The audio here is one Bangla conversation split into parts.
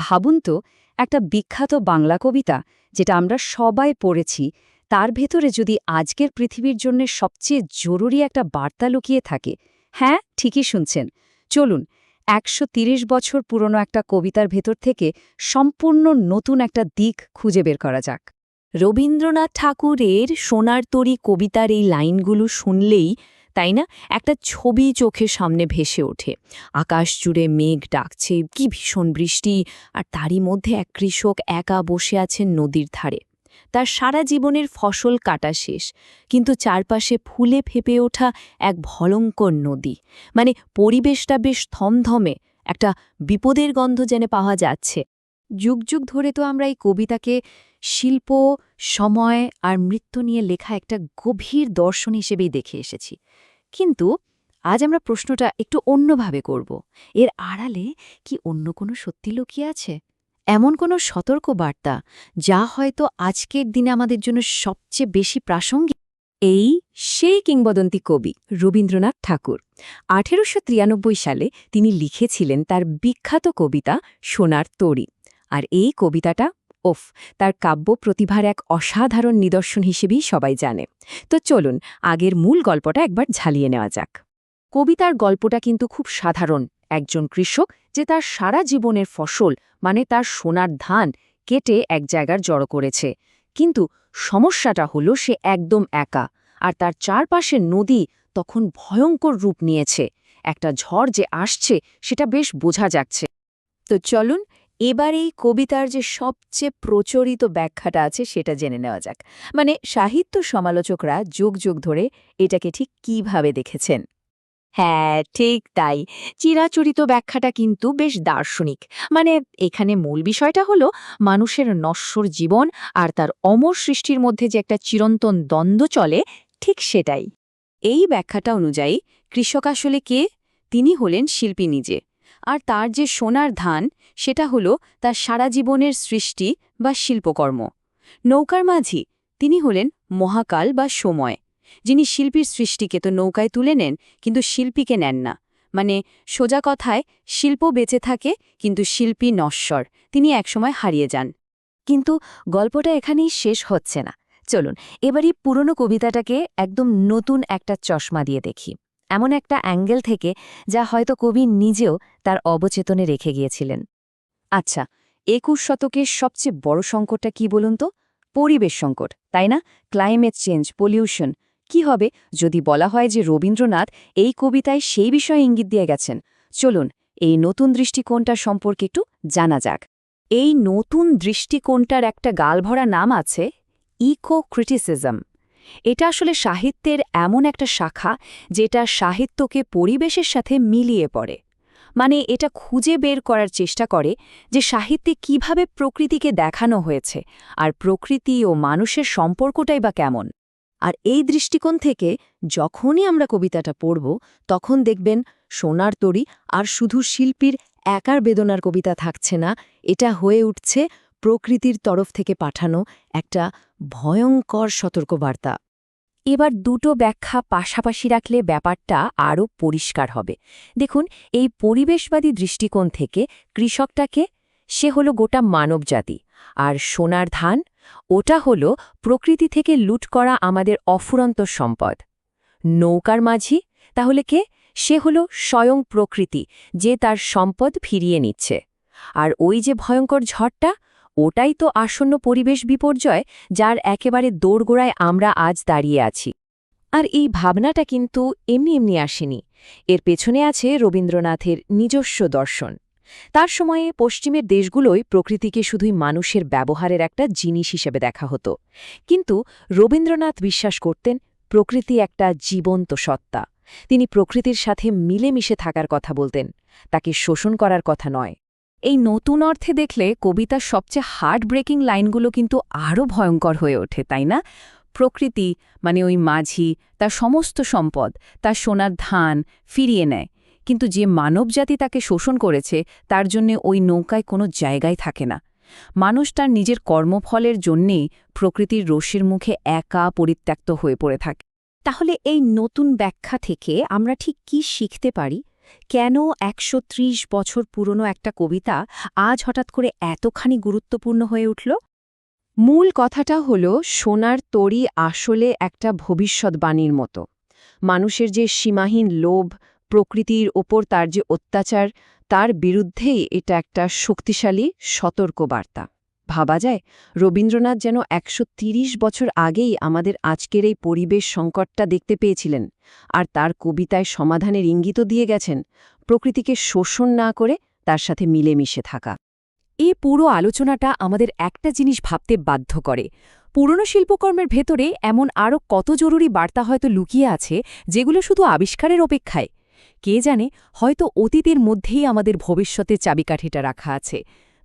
ভাবুন তো, একটা বিখ্যাত বাংলা কবিতা যেটা আমরা সবাই পড়েছি, তার ভেতরে যদি আজকের পৃথিবীর জন্য সবচেয়ে জরুরি একটা বার্তা লুকিয়ে থাকে। হ্যাঁ, ঠিকই শুনছেন। চলুন ১৩০ বছর পুরনো একটা কবিতার ভেতর থেকে সম্পূর্ণ নতুন একটা দিক খুঁজে বের করা যাক। রবীন্দ্রনাথ ঠাকুরের সোনার তরী কবিতার এই লাইনগুলো শুনলেই, তাই না, একটা ছবি চোখের সামনে ভেসে ওঠে। আকাশ জুড়ে মেঘ ডাকছে, কি ভীষণ বৃষ্টি, আর তারই মধ্যে এক কৃষক একা বসে আছেন নদীর ধারে। তার সারা জীবনের ফসল কাটা শেষ, কিন্তু চারপাশে ফুলে ফেপে ওঠা এক ভয়ঙ্কর নদী। মানে পরিবেশটা বেশ থমথমে, একটা বিপদের গন্ধ যেন পাওয়া যাচ্ছে। যুগ যুগ ধরে তো আমরা এই কবিতাকে শিল্প, সময় আর মৃত্যু নিয়ে লেখা একটা গভীর দর্শন হিসেবেই দেখে এসেছি। কিন্তু আজ আমরা প্রশ্নটা একটু অন্যভাবে করব। এর আড়ালে কি অন্য কোনো সত্যি লুকিয়ে আছে? এমন কোনো সতর্ক বার্তা যা হয়তো আজকের দিনে আমাদের জন্য সবচেয়ে বেশি প্রাসঙ্গিক? এই সেই কিংবদন্তি কবি রবীন্দ্রনাথ ঠাকুর ১৮৯৩ সালে তিনি লিখেছিলেন তার বিখ্যাত কবিতা সোনার তরী। আর এই কবিতাটা তার কাব্য প্রতিভার এক অসাধারণ নিদর্শন হিসেবেই সবাই জানে। তো চলুন আগের মূল গল্পটা একবার ঝালিয়ে নেওয়া যাক। কবিতার গল্পটা কিন্তু খুব সাধারণ। একজন কৃষক যে তার সারা জীবনের ফসল, মানে তার সোনার ধান, কেটে এক জায়গার জড়ো করেছে। কিন্তু সমস্যাটা হলো সে একদম একা, আর তার চারপাশের নদী তখন ভয়ঙ্কর রূপ নিয়েছে। একটা ঝড় যে আসছে সেটা বেশ বোঝা যাচ্ছে। তো চলুন এবার এই কবিতার যে সবচেয়ে প্রচলিত ব্যাখ্যাটা আছে সেটা জেনে নেওয়া যাক। মানে সাহিত্য সমালোচকরা যুগ যুগ ধরে এটাকে ঠিক কিভাবে দেখেছেন। হ্যাঁ, ঠিক তাই। চিরাচরিত ব্যাখ্যাটা কিন্তু বেশ দার্শনিক। মানে এখানে মূল বিষয়টা হলো মানুষের নশ্বর জীবন আর তার অমর সৃষ্টির মধ্যে যে একটা চিরন্তন দ্বন্দ্ব চলে, ঠিক সেটাই। এই ব্যাখ্যাটা অনুযায়ী কৃষক আসলে কে? তিনি হলেন শিল্পী নিজে। আর তার যে সোনার ধান, সেটা হলো তার সারা জীবনের সৃষ্টি বা শিল্পকর্ম। নৌকার মাঝি, তিনি হলেন মহাকাল বা সময়, যিনি শিল্পীর সৃষ্টিকে তো নৌকায় তুলে নেন, কিন্তু শিল্পীকে নেন না। মানে সোজা কথায়, শিল্প বেঁচে থাকে কিন্তু শিল্পী নশ্বর, তিনি একসময় হারিয়ে যান। কিন্তু গল্পটা এখানেই শেষ হচ্ছে না। চলুন এবারই পুরনো কবিতাটাকে একদম নতুন একটা চশমা দিয়ে দেখি, এমন একটা অ্যাঙ্গেল থেকে যা হয়তো কবি নিজেও তার অবচেতনে রেখে গিয়েছিলেন। আচ্ছা, ২১ শতকের সবচেয়ে বড় সংকটটা কি বলুন তো? পরিবেশ সংকট, তাই না? Climate change, pollution. কি হবে যদি বলা হয় যে রবীন্দ্রনাথ এই কবিতায় সেই বিষয়ে ইঙ্গিত দিয়ে গেছেন? চলুন এই নতুন দৃষ্টিকোণটা সম্পর্কে একটু জানা যাক। এই নতুন দৃষ্টিকোণটার একটা গালভরা নাম আছে ইকো ক্রিটিসিজম। এটা আসলে সাহিত্যের এমন একটা শাখা যেটা সাহিত্যকে পরিবেশের সাথে মিলিয়ে পড়ে। মানে এটা খুঁজে বের করার চেষ্টা করে যে সাহিত্যে কিভাবে প্রকৃতিকে দেখানো হয়েছে, আর প্রকৃতি ও মানুষের সম্পর্কটাই বা কেমন। আর এই দৃষ্টিকোণ থেকে যখনই আমরা কবিতাটা পড়ব, তখন দেখবেন সোনার তরী আর শুধু শিল্পীর একার বেদনার কবিতা থাকছে না, এটা হয়ে উঠছে প্রকৃতির তরফ থেকে পাঠানো একটা ভয়ঙ্কর সতর্কবার্তা। এবার দুটো ব্যাখ্যা পাশাপাশি রাখলে ব্যাপারটা আরও পরিষ্কার হবে। দেখুন, এই পরিবেশবাদী দৃষ্টিকোণ থেকে কৃষকটাকে, সে হলো গোটা মানবজাতি, আর সোনার ধান, ওটা হলো প্রকৃতি থেকে লুট করা আমাদের অফুরন্ত সম্পদ। নৌকার মাঝি তাহলে কে? সে হলো স্বয়ং প্রকৃতি, যে তার সম্পদ ফিরিয়ে নিচ্ছে। আর ওই যে ভয়ঙ্কর ঝড়টা, ওটাই তো আসন্ন পরিবেশ বিপর্যয়, যার একেবারে দোরগোড়ায় আমরা আজ দাঁড়িয়ে আছি। আর এই ভাবনাটা কিন্তু এমনি এমনি আসেনি। এর পেছনে আছে রবীন্দ্রনাথের নিজস্ব দর্শন। তার সময়ে পশ্চিমের দেশগুলোই প্রকৃতিকে শুধুই মানুষের ব্যবহারের একটা জিনিস হিসেবে দেখা হতো। কিন্তু রবীন্দ্রনাথ বিশ্বাস করতেন প্রকৃতি একটা জীবন্ত সত্তা। তিনি প্রকৃতির সাথে মিলেমিশে থাকার কথা বলতেন, তাকে শোষণ করার কথা নয়। এই নতুন অর্থে দেখলে কবিতার সবচেয়ে হার্ট ব্রেকিং লাইনগুলো কিন্তু আরও ভয়ঙ্কর হয়ে ওঠে, তাই না? প্রকৃতি মানে ওই মাঝি তার সমস্ত সম্পদ, তার সোনার ধান ফিরিয়ে নেয়, কিন্তু যে মানবজাতি তাকে শোষণ করেছে তার জন্যে ওই নৌকায় কোনো জায়গায় থাকে না। মানুষ তার নিজের কর্মফলের জন্যেই প্রকৃতির রশ্মির মুখে একা পরিত্যক্ত হয়ে পড়ে থাকে। তাহলে এই নতুন ব্যাখ্যা থেকে আমরা ঠিক কি শিখতে পারি? কেন ১৩০ বছর পুরনো একটা কবিতা আজ হঠাৎ করে এতখানি গুরুত্বপূর্ণ হয়ে উঠল? মূল কথাটা হলো সোনার তরী আসলে একটা ভবিষ্যৎবাণীর মতো। মানুষের যে সীমাহীন লোভ, প্রকৃতির ওপর তার যে অত্যাচার, তার বিরুদ্ধেই এটা একটা শক্তিশালী সতর্কবার্তা। ভাবা যায় রবীন্দ্রনাথ যেন ১৩০ বছর আগেই আমাদের আজকের এই পরিবেশ সংকটটা দেখতে পেয়েছিলেন, আর তার কবিতায় সমাধানের ইঙ্গিতও দিয়ে গেছেন, প্রকৃতিকে শোষণ না করে তার সাথে মিলেমিশে থাকা। এই পুরো আলোচনাটা আমাদের একটা জিনিস ভাবতে বাধ্য করে। পুরনো শিল্পকর্মের ভেতরে এমন আরও কত জরুরি বার্তা হয়তো লুকিয়ে আছে, যেগুলো শুধু আবিষ্কারের অপেক্ষায়। কে জানে, হয়তো অতীতের মধ্যেই আমাদের ভবিষ্যতের চাবিকাঠিটা রাখা আছে।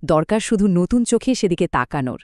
দরকার শুধু নতুন চোখে সেদিকে তাকানোর।